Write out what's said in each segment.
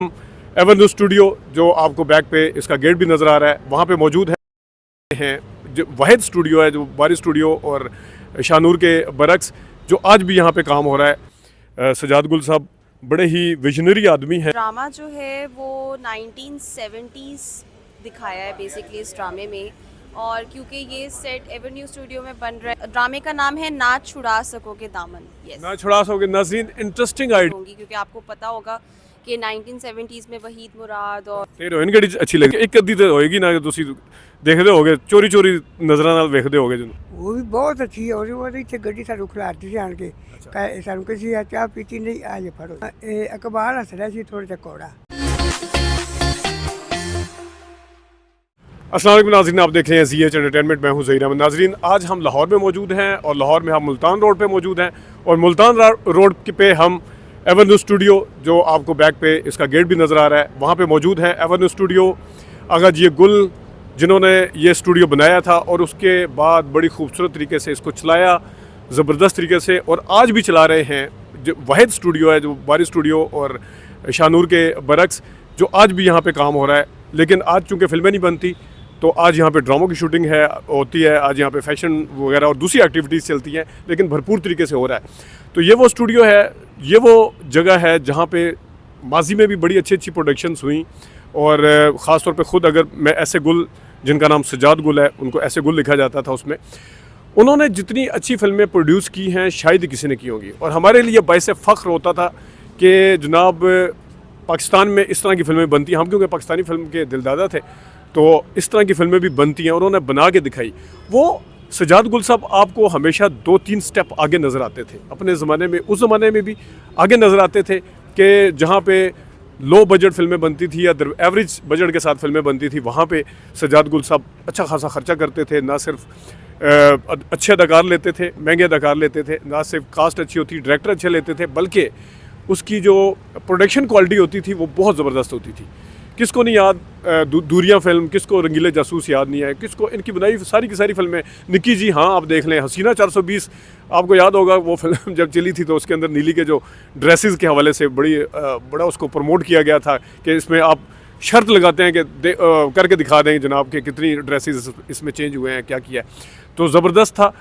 Avenue studio जो आपको back पे इसका गेट भी नज़र आ रहा है वहाँ पे मौजूद हैं जो वाहिद स्टूडियो है, जो बारी स्टूडियो और शानूर के बरक्स जो आज भी यहाँ पे काम हो रहा है। सजाद गुल साहब बड़े ही विजनरी आदमी हैं। ड्रामा जो है वो 1970s दिखाया है बेसिकली इस ड्रामे में, और क्योंकि ये सेट एवेन्यू स्टूडियो में बन रहा है, ड्रामे का नाम है ना छुड़ा सकोगे दामन। यस, ना छुड़ा सकोगे नाज़रीन, इंटरेस्टिंग आइडिया होंगी क्योंकि आपको पता होगा कि 1970s में वहीद मुराद और हीरोइन किहड़ी अच्छी लगी। एक अद्धी तो होएगी ना, तुसी देखदे होगे चोरी चोरी नज़रां नाल वेखदे होगे जिन्हों। वो भी बहुत अच्छी है और वो इतने गड्डी सानू खिलाती सी आन के सानू किसी चाह पीती नहीं आ जे फड़ो अखबार हस रहा सी थोड़ा जा कौड़ा। अस्सलाम वालेकुम नाज़रीन, आप देख रहे हैं ZH एंटरटेनमेंट। मैं हूं ज़हीर अहमद। नाज़रीन, आज हम लाहौर में मौजूद हैं और लाहौर में हम मुल्तान रोड पे मौजूद हैं और मुल्तान रोड पे हम एवेन्यू स्टूडियो जो आपको बैक पे इसका गेट भी नज़र आ रहा है वहाँ पे मौजूद है। एवेन्यू स्टूडियो आगा जी गुल जिन्होंने ये स्टूडियो बनाया था और उसके बाद बड़ी खूबसूरत तरीके से इसको चलाया, ज़बरदस्त तरीके से, और आज भी चला रहे हैं। जो वाहिद स्टूडियो है, जो बारी स्टूडियो और शानूर के बरक्स जो आज भी यहाँ पे काम हो रहा है। लेकिन आज चूँकि फिल्में नहीं बनती तो आज यहाँ पे ड्रामों की शूटिंग होती है, आज यहाँ पे फैशन वगैरह और दूसरी एक्टिविटीज़ चलती हैं, लेकिन भरपूर तरीके से हो रहा है। तो ये वो स्टूडियो है, ये वो जगह है जहाँ पे माजी में भी बड़ी अच्छी अच्छी प्रोडक्शंस हुई, और ख़ास तौर पे ख़ुद अगर मैं ऐसे गुल, जिनका नाम सजाद गुल है, उनको ऐसे गुल लिखा जाता था, उसमें उन्होंने जितनी अच्छी फिल्में प्रोड्यूस की हैं शायद ही किसी ने की होंगी। और हमारे लिए बाइसे फ़ख्र होता था कि जनाब पाकिस्तान में इस तरह की फिल्में बनती हैं। हम क्योंकि पाकिस्तानी फिल्म के दिलदादा थे तो इस तरह की फिल्में भी बनती हैं, उन्होंने बना के दिखाई। वो सजाद गुल साहब आपको हमेशा 2-3 स्टेप आगे नज़र आते थे अपने ज़माने में, उस ज़माने में भी आगे नज़र आते थे कि जहाँ पे लो बजट फिल्में बनती थी या एवरेज बजट के साथ फिल्में बनती थी, वहाँ पे सजाद गुल साहब अच्छा खासा ख़र्चा करते थे। ना सिर्फ अच्छे अदाकार लेते थे, महंगे अदाकार लेते थे, ना सिर्फ कास्ट अच्छी होती, डायरेक्टर अच्छे लेते थे, बल्कि उसकी जो प्रोडक्शन क्वालिटी होती थी वो बहुत ज़बरदस्त होती थी। किसको नहीं याद दूरियां फिल्म, किसको रंगीले जासूस याद नहीं है, किसको इनकी बनाई सारी की सारी फिल्में। निकी जी, हाँ आप देख लें, हसीना 420 आपको याद होगा वो फिल्म जब चली थी तो उसके अंदर नीली के जो ड्रेसेस के हवाले से बड़ा उसको प्रमोट किया गया था कि इसमें आप शर्त लगाते हैं कि करके दिखा दें जनाब कि कितनी ड्रेसेस इसमें चेंज हुए हैं, क्या किया है। तो ज़बरदस्त था।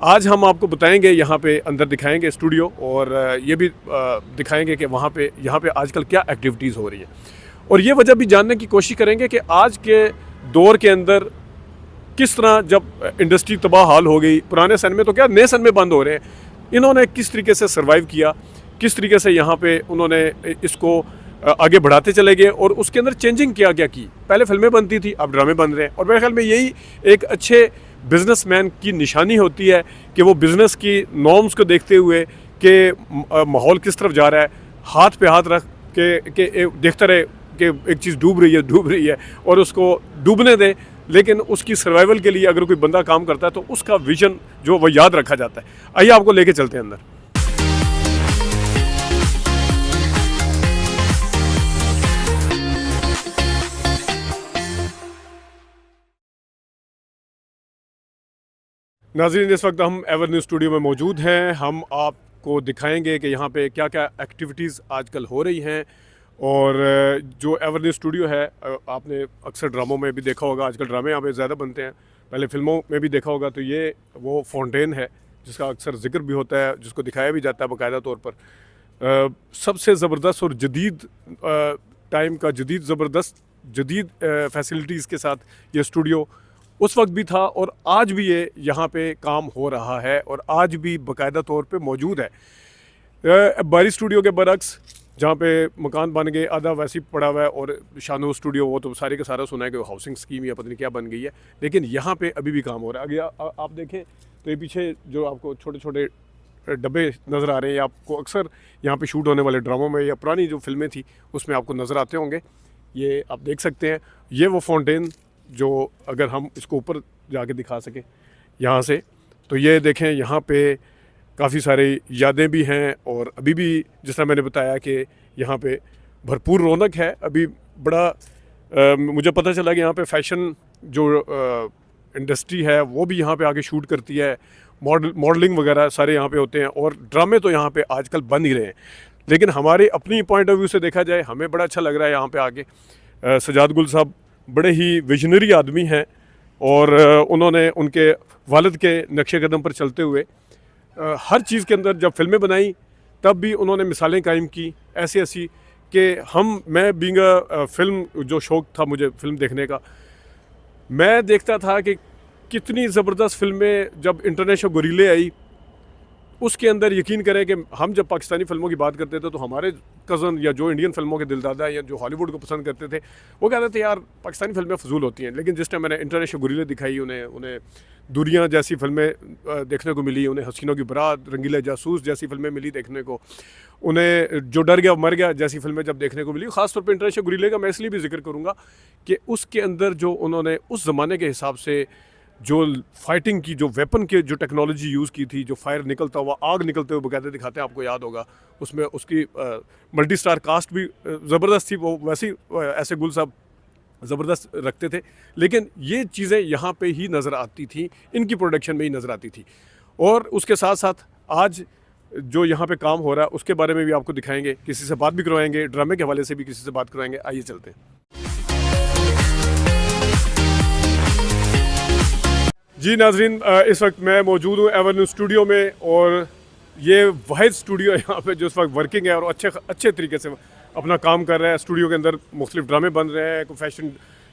आज हम आपको बताएंगे, यहाँ पे अंदर दिखाएंगे स्टूडियो, और ये भी दिखाएंगे कि वहाँ पे यहाँ पे आजकल क्या एक्टिविटीज़ हो रही हैं, और ये वजह भी जानने की कोशिश करेंगे कि आज के दौर के अंदर किस तरह जब इंडस्ट्री तबाह हाल हो गई, पुराने सन में तो क्या नए सन में बंद हो रहे हैं, इन्होंने किस तरीके से सर्वाइव किया, किस तरीके से यहाँ पे उन्होंने इसको आगे बढ़ाते चले गए और उसके अंदर चेंजिंग क्या क्या की। पहले फिल्में बनती थी, अब ड्रामे बन रहे हैं, और मेरे ख्याल में यही एक अच्छे बिजनेसमैन की निशानी होती है कि वो बिज़नेस की नॉर्म्स को देखते हुए कि माहौल किस तरफ जा रहा है, हाथ पे हाथ रख के देखता रहे कि एक चीज़ डूब रही है और उसको डूबने दें, लेकिन उसकी सर्वाइवल के लिए अगर कोई बंदा काम करता है तो उसका विजन जो वो याद रखा जाता है। आइए आपको लेके चलते हैं अंदर। नाज़रीन, इस वक्त हम एवेन्यू स्टूडियो में मौजूद हैं। हम आपको दिखाएंगे कि यहाँ पे क्या क्या एक्टिविटीज़ आजकल हो रही हैं। और जो एवेन्यू स्टूडियो है, आपने अक्सर ड्रामों में भी देखा होगा, आजकल ड्रामे यहाँ पे ज़्यादा बनते हैं, पहले फिल्मों में भी देखा होगा। तो ये वो फाउंटेन है जिसका अक्सर जिक्र भी होता है, जिसको दिखाया भी जाता है बाकायदा तौर पर। सबसे ज़बरदस्त और जदीद टाइम का जदीद फैसिलिटीज़ के साथ ये स्टूडियो उस वक्त भी था और आज भी ये यहाँ पे काम हो रहा है और आज भी बाकायदा तौर पे मौजूद है। बारी स्टूडियो के बरक्स जहाँ पे मकान बन गए, आधा वैसे ही पड़ा हुआ है, और शानूर स्टूडियो वो तो सारे के सारा सुना है कि हाउसिंग स्कीम या पता नहीं क्या बन गई है, लेकिन यहाँ पे अभी भी काम हो रहा है। अगर आप देखें तो ये पीछे जो आपको छोटे छोटे डब्बे नज़र आ रहे हैं, आपको अक्सर यहाँ पे शूट होने वाले ड्रामों में या पुरानी जो फिल्में थी उसमें आपको नज़र आते होंगे। ये आप देख सकते हैं, ये वो फाउंटेन जो अगर हम इसको ऊपर जाके दिखा सकें यहाँ से, तो ये देखें यहाँ पे काफ़ी सारी यादें भी हैं, और अभी भी जिस तरह मैंने बताया कि यहाँ पे भरपूर रौनक है। अभी बड़ा मुझे पता चला कि यहाँ पे फैशन जो इंडस्ट्री है वो भी यहाँ पे आके शूट करती है, मॉडलिंग वगैरह सारे यहाँ पे होते हैं, और ड्रामे तो यहाँ पे आजकल बन ही रहे हैं। लेकिन हमारे अपनी पॉइंट ऑफ व्यू से देखा जाए हमें बड़ा अच्छा लग रहा है यहाँ पे आके। सजाद गुल साहब बड़े ही विजनरी आदमी हैं और उन्होंने उनके वालिद के नक्शे कदम पर चलते हुए हर चीज़ के अंदर जब फिल्में बनाई तब भी उन्होंने मिसालें कायम की ऐसी ऐसी कि मैं बीइंग फिल्म जो शौक़ था मुझे फिल्म देखने का, मैं देखता था कि कितनी ज़बरदस्त फिल्में जब इंटरनेशनल गुरीले आई उसके अंदर यकीन करें कि हम जब पाकिस्तानी फिल्मों की बात करते थे तो हमारे कज़न या जो इंडियन फिल्मों के दिलदादा या जो हॉलीवुड को पसंद करते थे वो कहते थे यार पाकिस्तानी फिल्में फजूल होती हैं। लेकिन जिस टाइम मैंने इंटरनेशनल गुरीले दिखाई उन्हें दूरियां जैसी फिल्में देखने को मिली, उन्हें हसीनों की बारात, रंगीला जासूस जैसी फिल्में मिली देखने को, उन्हें जो डर गया मर गया जैसी फिल्में जब देखने को मिली। ख़ासतौर पर इंटरनेशनल गुरीले का मैं इसलिए भी जिक्र करूँगा कि उसके अंदर जो उन्होंने उस ज़माने के हिसाब से जो फाइटिंग की जो वेपन के जो टेक्नोलॉजी यूज़ की थी, जो फायर निकलता हुआ आग निकलते हुए बकायदे दिखाते हैं, आपको याद होगा उसमें उसकी मल्टी स्टार कास्ट भी ज़बरदस्त थी। वो वैसी ऐसे गुल साहब ज़बरदस्त रखते थे, लेकिन ये चीज़ें यहाँ पे ही नज़र आती थी, इनकी प्रोडक्शन में ही नज़र आती थी। और उसके साथ साथ आज जो यहाँ पे काम हो रहा है उसके बारे में भी आपको दिखाएंगे, किसी से बात भी करवाएंगे, ड्रामे के हवाले से भी किसी से बात करवाएंगे। आइए चलते हैं। जी नाजरीन, इस वक्त मैं मौजूद हूँ एवेन्यू स्टूडियो में और ये वाहिद स्टूडियो यहाँ पे जो इस वक्त वर्किंग है और अच्छे तरीके से अपना काम कर रहा है। स्टूडियो के अंदर मुख्तलिफ ड्रामे बन रहे हैं, कोई फैशन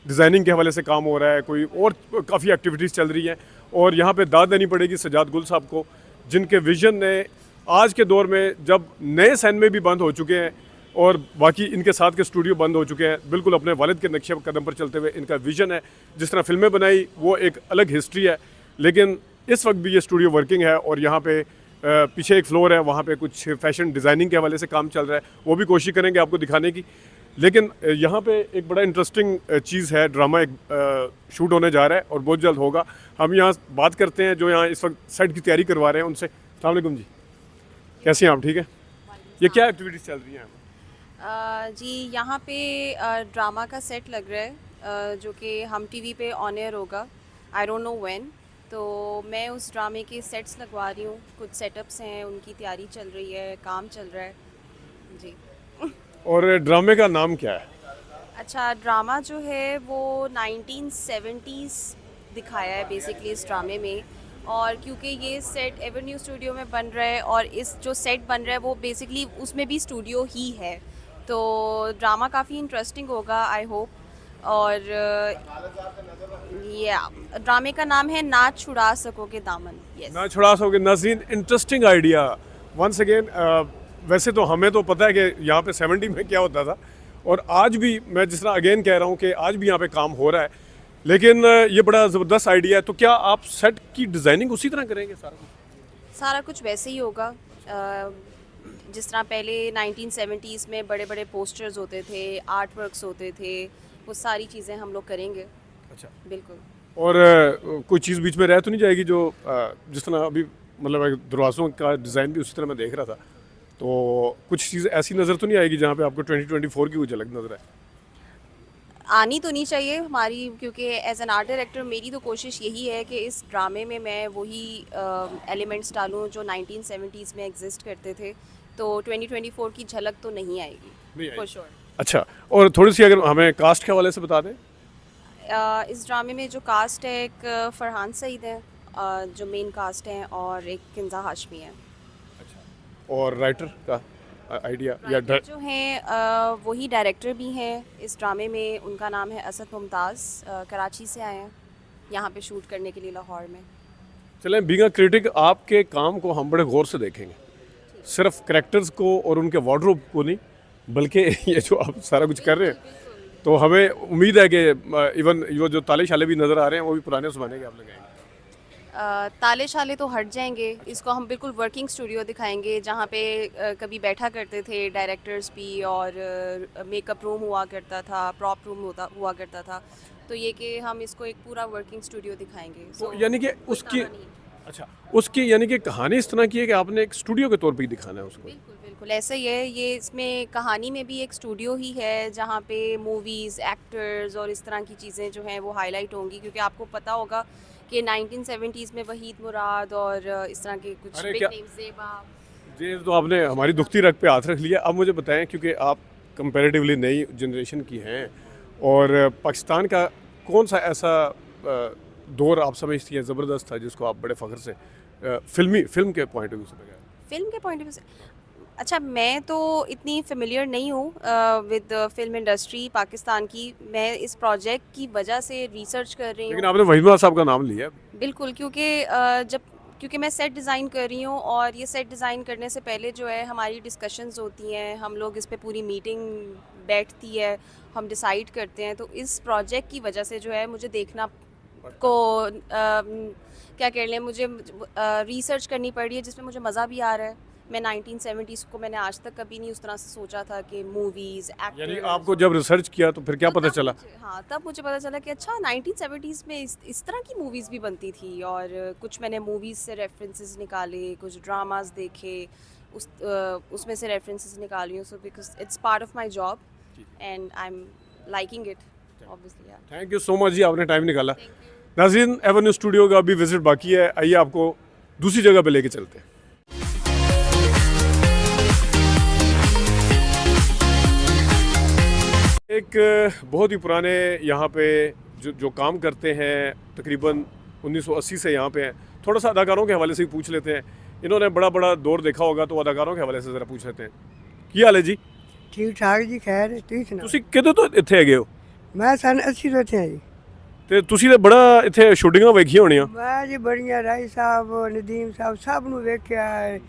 डिज़ाइनिंग के हवाले से काम हो रहा है, कोई और काफ़ी एक्टिविटीज़ चल रही हैं। और यहाँ पे दाद देनी पड़ेगी सजाद गुल साहब को, जिनके विज़न ने आज के दौर में जब नए सैनमे भी बंद हो चुके हैं और बाकी इनके साथ के स्टूडियो बंद हो चुके हैं, बिल्कुल अपने वालिद के नक्शे कदम पर चलते हुए इनका विज़न है। जिस तरह फिल्में बनाई वो एक अलग हिस्ट्री है, लेकिन इस वक्त भी ये स्टूडियो वर्किंग है और यहाँ पे पीछे एक फ्लोर है, वहाँ पे कुछ फैशन डिज़ाइनिंग के हवाले से काम चल रहा है, वो भी कोशिश करेंगे आपको दिखाने की। लेकिन यहाँ पे एक बड़ा इंटरेस्टिंग चीज़ है, ड्रामा एक शूट होने जा रहा है और बहुत जल्द होगा। हम यहाँ बात करते हैं जो यहाँ इस वक्त सेट की तैयारी करवा रहे हैं उनसे। अस्सलाम वालेकुम जी, कैसी हैं आप? ठीक है। ये क्या एक्टिविटीज़ चल रही हैं? जी यहाँ पे ड्रामा का सेट लग रहा है जो कि हम टीवी पे ऑन एयर होगा, आई डोंट नो व्हेन। तो मैं उस ड्रामे के सेट्स लगवा रही हूँ, कुछ सेटअप्स हैं, उनकी तैयारी चल रही है, काम चल रहा है जी। और ड्रामे का नाम क्या है? अच्छा, ड्रामा जो है वो 1970s दिखाया है बेसिकली इस ड्रामे में। और क्योंकि ये सेट एवेन्यू स्टूडियो में बन रहा है और इस जो सेट बन रहा है वो बेसिकली उसमें भी स्टूडियो ही है, तो ड्रामा काफ़ी इंटरेस्टिंग होगा आई होप। और ये ड्रामे का नाम है ना छुड़ा सकोगे दामन। यस, ना छुड़ा सकोगे। नाज़रीन, इंटरेस्टिंग आइडिया वंस अगेन। वैसे तो हमें तो पता है कि यहाँ पे 70 में क्या होता था और आज भी मैं जिस तरह अगेन कह रहा हूँ कि आज भी यहाँ पे काम हो रहा है, लेकिन ये बड़ा ज़बरदस्त आइडिया है। तो क्या आप सेट की डिज़ाइनिंग उसी तरह करेंगे? सारा कुछ वैसे ही होगा जिस तरह पहले 1970s में बड़े बड़े पोस्टर्स होते थे, आर्ट वर्क्स होते थे, वो सारी चीज़ें हम लोग करेंगे। अच्छा, बिल्कुल। और कोई चीज़ बीच में रह तो नहीं जाएगी जो जिस तरह अभी मतलब दरवाज़ों का डिज़ाइन भी उसी तरह मैं देख रहा था, तो कुछ चीज़ ऐसी नज़र तो नहीं आएगी जहाँ पे आपको 2024 की कोई झलक नज़र आए? आनी तो नहीं चाहिए हमारी, क्योंकि एज एन आर्ट डायरेक्टर मेरी तो कोशिश यही है कि इस ड्रामे में मैं वही एलिमेंट्स डालूं जो 1970s में एग्जिस्ट करते थे, तो 2024 की झलक तो नहीं आएगी फॉर श्योर। अच्छा, और थोड़ी सी अगर हमें कास्ट के हवाले से बता दें। इस ड्रामे में जो कास्ट है, एक फरहान सईद है जो मेन कास्ट हैं और एक किंजा हाशमी है। अच्छा, और राइटर का आइडिया या राइटर जो हैं वही डायरेक्टर भी हैं इस ड्रामे में, उनका नाम है असद मुमताज़, कराची से आए हैं यहाँ पे शूट करने के लिए लाहौर में। चलें, बीइंग अ क्रिटिक आपके काम को हम बड़े गौर से देखेंगे, सिर्फ कैरेक्टर्स को और उनके वार्डरोब को नहीं, बल्कि ये जो आप सारा कुछ कर रहे हैं, तो हमें उम्मीद है कि इवन वो जो ताले शाले भी नज़र आ रहे हैं वो भी पुराने ज़माने के आप लगाएंगे। ताले शाले तो हट जाएंगे, इसको हम बिल्कुल वर्किंग स्टूडियो दिखाएंगे जहाँ पे कभी बैठा करते थे डायरेक्टर्स भी और मेकअप रूम हुआ करता था, प्रॉप रूम हुआ करता था, तो ये कि हम इसको एक पूरा वर्किंग स्टूडियो दिखाएंगे। तो यानी कि उसकी अच्छा उसकी यानी कि कहानी इस तरह की है कि आपने एक स्टूडियो के तौर पे ही दिखाना है उसको। बिल्कुल बिल्कुल ऐसा ही है, ये इसमें कहानी में भी एक स्टूडियो ही है जहाँ पे मूवीज़, एक्टर्स और इस तरह की चीज़ें जो हैं वो हाईलाइट होंगी, क्योंकि आपको पता होगा कि 1970s में वहीद मुराद और इस तरह के कुछ बिग नेम्स, ज़ेबा, जी, तो आपने हमारी दुखती रग पे हाथ रख लिया। अब मुझे बताएं, क्योंकि आप कंपैरेटिवली नई जनरेशन की हैं, और पाकिस्तान का कौन सा ऐसा दौर आप समझती हैं ज़बरदस्त था जिसको आप बड़े फ़ख्र से फिल्म के पॉइंट ऑफ व्यू से बताएं? फिल्म के पॉइंट ऑफ व्यू से अच्छा, मैं तो इतनी फेमिलियर नहीं हूँ विद फिल्म इंडस्ट्री पाकिस्तान की। मैं इस प्रोजेक्ट की वजह से रिसर्च कर रही लेकिन हूँ। आपने वहीदा साहब का नाम लिया है। बिल्कुल, क्योंकि मैं सेट डिज़ाइन कर रही हूँ, और ये सेट डिज़ाइन करने से पहले जो है हमारी डिस्कशंस होती हैं, हम लोग इस पे पूरी मीटिंग बैठती है, हम डिसाइड करते हैं। तो इस प्रोजेक्ट की वजह से जो है मुझे देखना को क्या कह लें, मुझे रिसर्च करनी पड़ रही है, जिसमें मुझे मज़ा भी आ रहा है। मैं 1970s को मैंने आज तक कभी नहीं उस तरह से सोचा था कि मूवीज़ यानी एक्टर्स। आपको जब रिसर्च किया तो फिर क्या पता चला? हाँ, तब मुझे पता चला कि अच्छा 1970s में इस तरह की मूवीज़ भी बनती थी। और कुछ मैंने मूवीज़ से रेफरेंसेस निकाले, कुछ ड्रामास देखे, उसमें से रेफरेंसेस निकाली हूँ। So because it's part of my job and I am liking it obviously. Thank you so much ji, आपने टाइम निकाला। नाज़रीन, एवेन्यू स्टूडियो का अभी विजिट बाकी है, आइए आपको दूसरी जगह पे लेके चलते हैं। एक बहुत ही पुराने यहाँ पे जो काम करते हैं, तकरीबन 1980 से यहाँ पे हैं। थोड़ा सा अदाकारों के हवाले से भी पूछ लेते हैं। इन्होंने बड़ा बड़ा दौर देखा होगा, तो अदाकारों के हवाले से ज़रा पूछ लेते हैं। की हाल है जी? ठीक ठाक जी, खैर ਤੁਸੀਂ ਸੁਣਾਓ। ਤੁਸੀਂ ਕਿਦੋਂ ਤੋਂ ਇੱਥੇ ਹੈਗੇ ਹੋ? ਮੈਂ ਸਨ 80 ਤੋਂ ਇੱਥੇ ਆ ਜੀ। ਤੇ ਤੁਸੀਂ ਤਾਂ ਬੜਾ ਇੱਥੇ ਸ਼ੂਟਿੰਗਾਂ ਵੇਖੀਆਂ ਹੋਣੀਆਂ। ਮੈਂ ਜੀ ਬੜੀਆਂ ਰਾਈ ਸਾਹਿਬ, ਨਦੀਮ ਸਾਹਿਬ ਸਭ ਨੂੰ ਵੇਖਿਆ ਹੈ।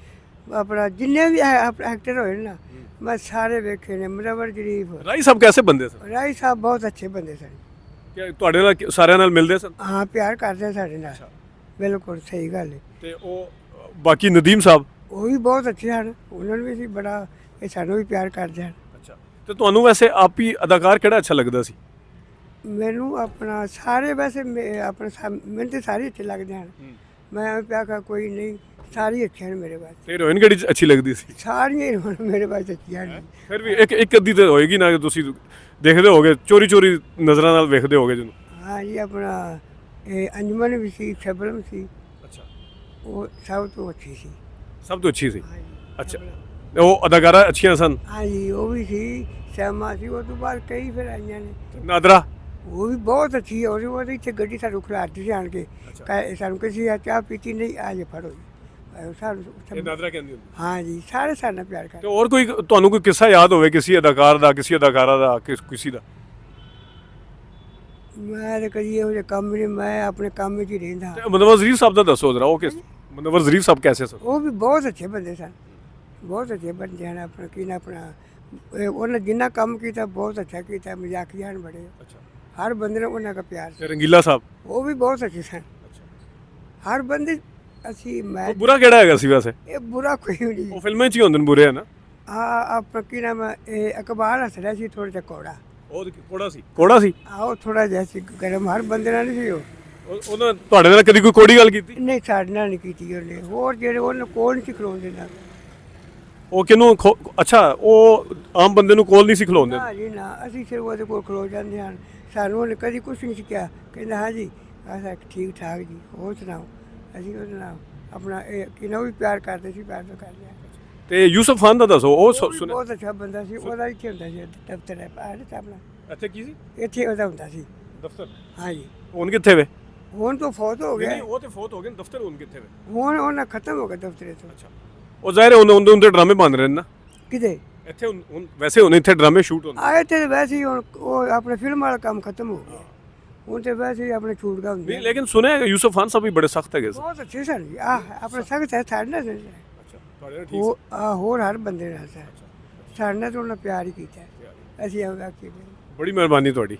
ਆਪਣਾ ਜਿੰਨੇ ਵੀ ਐਕਟਰ ਹੋਏ ਨਾ, ਮੈਂ ਸਾਰੇ ਵੇਖੇ ਨੇ। ਮੁਨੱਵਰ ਸ਼ਰੀਫ, ਰਾਈ ਸਾਹਿਬ ਕੈਸੇ ਬੰਦੇ ਸਨ? ਰਾਈ ਸਾਹਿਬ ਬਹੁਤ ਅੱਛੇ ਬੰਦੇ ਸਨ। ਕਿ ਤੁਹਾਡੇ ਨਾਲ ਸਾਰਿਆਂ ਨਾਲ ਮਿਲਦੇ ਸਨ? ਹਾਂ, ਪਿਆਰ ਕਰਦੇ ਸਾਡੇ ਨਾਲ। ਬਿਲਕੁਲ ਸਹੀ ਗੱਲ ਹੈ। ਤੇ ਉਹ ਬਾਕੀ ਨਦੀਮ ਸਾਹਿਬ? ਉਹ ਵੀ ਬਹੁਤ ਅੱਛੇ ਹਨ, ਉਹਨਾਂ ਨੂੰ ਵੀ ਅਸੀਂ ਬੜਾ, ਇਹ ਸਾਨੂੰ ਵੀ ਪਿਆਰ ਕਰਦੇ ਹਨ। ਅੱਛਾ, ਤੇ ਤੁਹਾਨੂੰ ਵੈਸੇ ਆਪ ਹੀ ਅਦਾਕਾਰ ਕਿਹੜਾ ਅੱਛਾ ਲੱਗਦਾ ਸੀ? ਮੈਨੂੰ ਆਪਣਾ ਸਾਰੇ ਵੈਸੇ ਮੈਨੂੰ ਤੇ ਸਾਰੇ ਅੱਛੇ ਲੱਗਦੇ ਹਨ। ਮੈਂ ਪਿਆ ਕਾ ਕੋਈ ਨਹੀਂ, ਸਾਰੇ ਅੱਛੇ ਹਨ ਮੇਰੇ ਵਾਸਤੇ। ਤੇ ਹੀਰੋਇਨ ਕਿਹੜੀ ਅੱਛੀ ਲੱਗਦੀ ਸੀ? ਸਾਰੀਆਂ ਹੀਰੋਇਨ ਮੇਰੇ ਵਾਸਤੇ ਅੱਛੀਆਂ ਹਨ। ਫਿਰ ਵੀ ਇੱਕ ਅੱਧੀ ਤੇ ਹੋਏਗੀ ਨਾ, ਕਿ ਤੁਸੀਂ ਦੇਖਦੇ ਹੋਗੇ, ਚੋਰੀ ਨਜ਼ਰਾਂ ਨਾਲ ਵੇਖਦੇ ਹੋਗੇ ਜਿਹਨੂੰ। ਹਾਂ ਜੀ, ਆਪਣਾ ਇਹ ਅੰਜਮਨ ਵੀ ਸੀ, ਸ਼ਬਨਮ ਸੀ, ਅੱਛਾ, ਉਹ ਸਭ ਤੋਂ ਅੱਛੀ ਸੀ। ਸਭ ਤੋਂ ਅੱਛੀ ਸੀ। ਹਾਂ ਜੀ। ਅੱਛਾ, ਉਹ ਅਦਾਕਾਰਾਂ ਅੱਛੀਆਂ ਸਨ। ਹਾਂ ਜੀ, ਉਹ ਵੀ ਸੀ। ਸ਼ਾਮਾ ਸੀ, ਉਹ ਤੋਂ ਬਾਅਦ ਕਈ ਫਿਰ ਆਈਆਂ ਨੇ। ਨਾਦਰਾ? ਉਹ ਵੀ ਬਹੁਤ ਅੱਛੀ ਹੈ। ਉਹਦੇ ਇੱਥੇ ਗੱਡੀ ਸਾਨੂੰ ਖਿਲਾਰਦੀ ਸੀ ਆਣ ਕੇ। ਸਾਨੂੰ ਕਿਸੇ ਆ ਚਾਹ ਪੀਤੀ ਨਹੀਂ, ਆ ਜੇ ਫੜੋ ਜੀ। ਇਹ ਸਾਨੂੰ ਨਾਦਰਾ ਕਹਿੰਦੀ ਹੁੰਦੀ। ਹਾਂ ਜੀ, ਸਾਰੇ ਸਾਡੇ ਨਾਲ ਪਿਆਰ ਤੇ ਕਰਦੇ। ਹੋਰ ਕੋਈ ਤੁਹਾਨੂੰ ਕੋਈ ਕਿੱਸਾ ਯਾਦ ਹੋਵੇ ਕਿਸੇ ਅਦਾਕਾਰ ਦਾ, ਕਿਸੇ ਅਦਾਕਾਰਾ ਦਾ, ਕਿਸੇ ਦਾ? ਮੈਂ ਤਾਂ ਕਦੀ ਇਹੋ ਜਿਹਾ ਕੰਮ ਨਹੀਂ, ਮੈਂ ਆਪਣੇ ਕੰਮ ਵਿੱਚ ਹੀ ਰਹਿੰਦਾ। ਤੇ ਮੁਨੱਵਰ ਜ਼ਰੀਫ ਸਾਹਿਬ ਦਾ ਦੱਸੋ ਜਰਾ, ਉਹ ਕਿਸ ਮੁਨੱਵਰ ਜ਼ਰੀਫ ਸਾਹਿਬ ਕੈਸੇ ਸਨ? ਉਹ ਵੀ ਬਹੁਤ ਅੱਛੇ ਬੰਦੇ ਸਨ, ਬਹੁਤ ਅੱਛੇ ਬੰਦੇ ਹਨ। ਆਪਣਾ ਕੀ ਨਾ ਆਪਣਾ ਉਹਨੇ ਜਿੰਨਾ ਕੰਮ ਕੀਤਾ ਬਹੁਤ ਅੱਛਾ ਕੀਤਾ। ਮਜ਼ਾਕੀਆ ਹਨ ਬੜੇ, ਅੱਛਾ। ਹਰ ਬੰਦੇ ਨੂੰ ਉਹਨਾਂ ਦਾ ਪਿਆਰ ਤੇ ਸੀ। ਰੰਗੀਲਾ ਸਾਹਿਬ? ਉਹ ਵੀ ਬਹੁਤ ਅੱਛੇ ਸਨ। ਹਰ ਬੰਦੇ ਅਸੀਂ ਮੈਂ ਉਹ ਬੁਰਾ ਕਿਹੜਾ ਹੈਗਾ ਸੀ ਵੈਸੇ? ਇਹ ਬੁਰਾ ਕੋਈ ਵੀ ਨਹੀਂ। ਉਹ ਫਿਲਮਾਂ 'ਚ ਹੀ ਹੁੰਦੇ ਨੇ ਬੁਰੇ, ਹੈ ਨਾ? ਆਪਣਾ ਕੀ ਨਾਮ ਹੈ, ਇਹ ਅਖਬਾਰ ਹੱਸ ਰਿਹਾ ਸੀ ਥੋੜਾ ਜਿਹਾ ਕੋੜਾ। ਉਹ ਕੋੜਾ ਸੀ? ਕੋੜਾ ਸੀ? ਆਹੋ ਥੋੜਾ ਜਿਹਾ ਸੀ ਗਰਮ, ਹਰ ਬੰਦੇ ਨਾਲ ਨਹੀਂ ਸੀ ਉਹ। ਉਹਨਾਂ ਤੁਹਾਡੇ ਨਾਲ ਕਦੀ ਕੋਈ ਕੋੜੀ ਗੱਲ ਕੀਤੀ? ਨਹੀਂ, ਸਾਡੇ ਨਾਲ ਨਹੀਂ ਕੀਤੀ ਉਹਨੇ। ਹੋਰ ਜਿਹੜੇ ਉਹਨੇ ਕੋਲ ਨਹੀਂ ਸੀ ਖਲੋਂਦੇ ਨਾਲ। ਉਹ ਕਿਹਨੂੰ ਅੱਛਾ, ਉਹ ਆਮ ਬੰਦੇ ਨੂੰ ਕੋਲ ਨਹੀਂ ਸੀ ਖਲੋਂਦੇ? ਨਾ ਜੀ ਨਾ, ਅਸੀਂ ਸਿਰਫ ਉਹਦੇ ਕੋਲ ਖਲੋ ਜਾਂਦੇ ਹਨ। ਸਾਨੂੰ ਉਹਨੇ ਕਦੀ ਕੁਛ ਨਹੀਂ ਸਿੱਖਿਆ। ਕਹਿੰਦਾ ਹਾਂ ਜੀ, ਅਸਾਂ ਠੀਕ ਠਾਕ ਜੀ, ਹੋਰ ਸੁਣਾਓ। ਅਸੀਂ ਉਹਦੇ ਨਾਲ ਆਪਣਾ ਇਹ ਕਿੰਨਾ ਵੀ ਪਿਆਰ ਕਰਦੇ ਸੀ, ਪਿਆਰ ਤੋਂ ਕਰਦੇ ਹਾਂ। ਤੇ ਯੂਸਫ ਖਾਨ ਦਾ ਦੱਸੋ, ਉਹ ਉਹ ਵੀ ਸੁਣਿਆ ਬਹੁਤ ਅੱਛਾ ਬੰਦਾ ਸੀ। ਉਹਦਾ ਇੱਥੇ ਹੁੰਦਾ ਸੀ ਦਫ਼ਤਰ ਹੈ ਤਾਂ ਆਪਣਾ, ਇੱਥੇ ਕੀ ਸੀ ਇੱਥੇ ਉਹਦਾ ਹੁੰਦਾ ਸੀ। ਦਫ਼ਤਰ? ਹਾਂ ਜੀ, ਹੁਣ ਕਿੱਥੇ ਵੇ? ਹੁਣ ਤਾਂ ਫੌਤ ਹੋ ਗਿਆ। ਨਹੀਂ, ਉਹ ਤੇ ਫੌਤ ਹੋ ਗਏ, ਦਫ਼ਤਰ ਹੁਣ ਕਿੱਥੇ ਵੇ? ਹੁਣ ਉਹਨਾਂ ਖਤਮ ਹੋ ਗਿਆ ਦਫ਼ਤਰੇ ਤੋਂ। ਅੱਛਾ, ਉਹ ਜ਼ਾਹਿਰ ਹੈ ਉਹਦੇ ਡਰਾਮੇ ਬਣ ਰਹੇ ਨੇ ਨਾ ਕਿਤੇ ਇੱਥੇ। ਹੁਣ ਵੈਸੇ ਹੁਣ ਇੱਥੇ ਡਰਾਮੇ ਸ਼ੂਟ ਹੁੰਦੇ। ਆਏ ਤੇ ਵੈਸੇ ਹੀ ਹੁਣ ਉਹ ਆਪਣੇ ਫਿਲਮ ਵਾਲਾ ਕੰਮ ਖਤਮ ਹੋ ਗਿਆ। ਹੁਣ ਤੇ ਵੈਸੇ ਹੀ ਆਪਣੇ ਛੂਟ ਗਾ ਹੁੰਦੇ। ਨਹੀਂ, ਲੇਕਿਨ ਸੁਣਿਆ ਹੈ ਯੂਸਫ ਖਾਨ ਸਾਹਿਬ ਵੀ ਬੜੇ ਸਖਤ ਹੈਗੇ ਸੀ। ਬਹੁਤ ਅੱਛੇ ਸਨ ਜੀ। ਆਪਣਾ ਸਖਤ ਹੈ ਸਾਡੇ ਨਾਲ। ਅੱਛਾ, ਤੁਹਾਡੇ ਨਾਲ ਠੀਕ ਉਹ ਹੋਰ ਹਰ ਬੰਦੇ ਨਾਲ ਸਰ ਸਾਡੇ ਨਾਲ ਤਾਂ ਉਹਨਾਂ ਪਿਆਰ ਹੀ ਕੀਤਾ ਹੈ। ਅਸੀਂ ਆਉਂਦਾ ਕਿ ਸੀ। ਬੜੀ ਮਿਹਰਬਾਨੀ ਤੁਹਾਡੀ।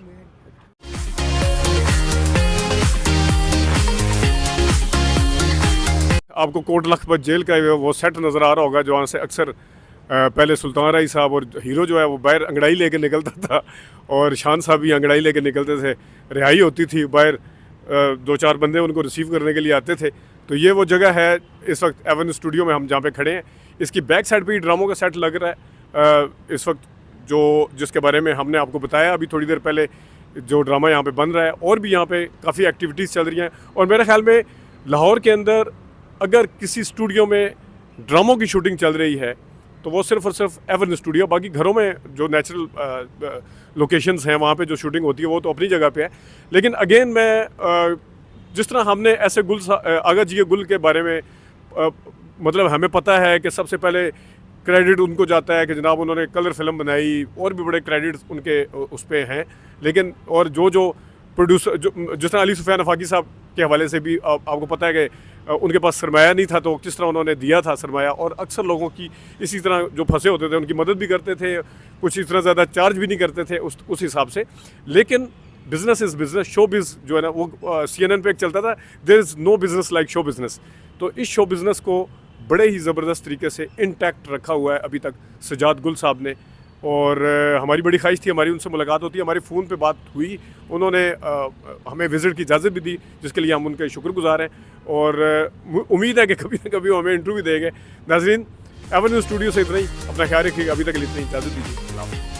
आपको कोट लखपत जेल का वो सेट नज़र आ रहा होगा, जहाँ से अक्सर पहले सुल्तान राय साहब और हीरो जो है वो बाहर अंगड़ाई लेके निकलता था, और शान साहब भी अंगड़ाई लेके निकलते थे। रिहाई होती थी, बाहर 2-4 बंदे उनको रिसीव करने के लिए आते थे। तो ये वो जगह है इस वक्त एवेन्यू स्टूडियो में हम जहाँ पे खड़े हैं। इसकी बैक साइड पे ही ड्रामों का सेट लग रहा है इस वक्त, जो जिसके बारे में हमने आपको बताया अभी थोड़ी देर पहले। जो ड्रामा यहाँ पे बन रहा है, और भी यहाँ पे काफ़ी एक्टिविटीज़ चल रही हैं। और मेरे ख्याल में लाहौर के अंदर अगर किसी स्टूडियो में ड्रामों की शूटिंग चल रही है तो वो सिर्फ और सिर्फ एवर स्टूडियो, बाकी घरों में जो नेचुरल लोकेशंस हैं वहाँ पे जो शूटिंग होती है वो तो अपनी जगह पे है। लेकिन अगेन मैं जिस तरह हमने ऐसे आगा जी के गुल के बारे में मतलब हमें पता है कि सबसे पहले क्रेडिट उनको जाता है कि जनाब उन्होंने कलर फिल्म बनाई, और भी बड़े क्रेडिट उनके उस पर हैं। लेकिन और जो प्रोड्यूसर जिस तरह अली सुफियान आफाकी साहब के हवाले से भी आपको पता है कि उनके पास सरमाया नहीं था, तो किस तरह उन्होंने दिया था सरमाया, और अक्सर लोगों की इसी तरह जो फंसे होते थे उनकी मदद भी करते थे, कुछ इस तरह ज़्यादा चार्ज भी नहीं करते थे उस हिसाब से। लेकिन business is business, show biz जो है ना वो CNN पे एक चलता था, there is no business like show business. तो इस शो बिज़नेस को बड़े ही ज़बरदस्त तरीके से इंटैक्ट रखा हुआ है अभी तक सजाद गुल साहब ने। और हमारी बड़ी ख्वाहिश थी हमारी उनसे मुलाकात होती है, हमारी फ़ोन पे बात हुई, उन्होंने हमें विज़िट की इजाज़त भी दी, जिसके लिए हम उनके शुक्रगुजार हैं। और उम्मीद है कि कभी ना कभी वो हमें इंटरव्यू देंगे। नाज़रीन, एवेन्यू स्टूडियो से इतना ही, अपना ख्याल रखिएगा। अभी तक के लिए इतनी इजाज़त दीजिए।